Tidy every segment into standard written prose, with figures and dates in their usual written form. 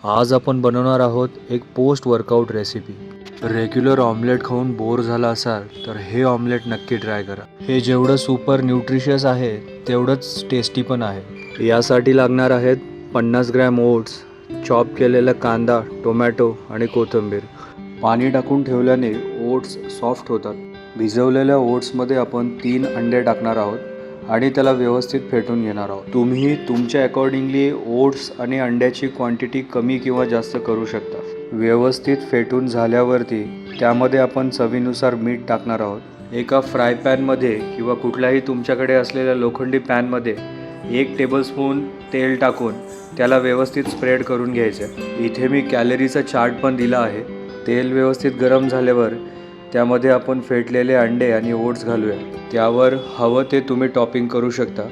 आज आपण बनवणार आहोत एक post workout recipe. Regular omelette खाऊन बोर झाला असाल तर हे ऑमलेट नक्की ट्राय करा। हे जेवढं सुपर न्यूट्रिशियस आहे तेवढंच टेस्टी पण आहे। यासाठी लागणार आहेत 50 ग्रॅम ओट्स, चॉप केलेला कांदा, टोमॅटो आणि कोथिंबीर। पाणी टाकून ठेवल्याने ओट्स सॉफ्ट होतात। भिजवलेल्या ओट्समध्ये आपण 3 अंडे टाकणार आहोत आणि त्याला व्यवस्थित फेटून घेणार आहोत। तुम्ही तुमच्या अकॉर्डिंगली ओट्स आणि अंड्याची क्वांटिटी कमी किंवा जास्त करू शकता। व्यवस्थित फेटून झाल्यावरती त्यामध्ये आपण चवीनुसार मीठ टाकणार आहोत। एका फ्राय पॅनमध्ये किंवा कुठल्याही तुमच्याकडे असलेल्या लोखंडी पॅनमध्ये 1 टेबलस्पून तेल टाकून त्याला व्यवस्थित स्प्रेड करून घ्यायचं। इथे मी कॅलरीचा चार्ट पण दिला आहे। तेल व्यवस्थित गरम झाल्यावर त्यामध्ये आपण फेटलेले अंडे आणि ओट्स घालूया। त्यावर हवं ते तुम्ही टॉपिंग करू शकता।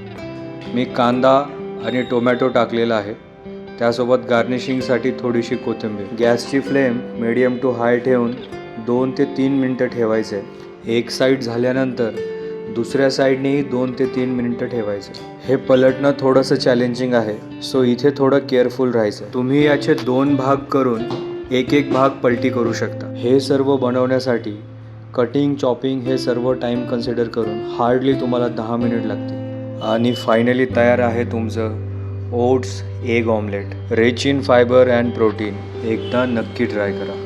मी कांदा आणि टोमॅटो टाकलेला आहे, त्यासोबत गार्निशिंगसाठी थोडीशी कोथिंबीर। गॅसची फ्लेम मीडियम टू हाय ठेवून 2 ते 3 मिनटं ठेवायचे। एक साईड झाल्यानंतर दुसऱ्या साईडनेही 2 ते 3 मिनटं ठेवायचं। हे पलटणं थोडंसं चॅलेंजिंग आहे, सो इथे थोडं केअरफुल राहायचं। तुम्ही याचे 2 भाग करून एक भाग पलटी करू शकता। हे सर्व बनवण्यासाठी कटिंग, चॉपिंग हे सर्व टाईम कन्सिडर करून हार्डली तुम्हाला 10 मिनिट लागतील। आणि फायनली तयार आहे तुमचं oats egg omelette, rich in fibre and protein. एकदा नक्की ट्राय करा।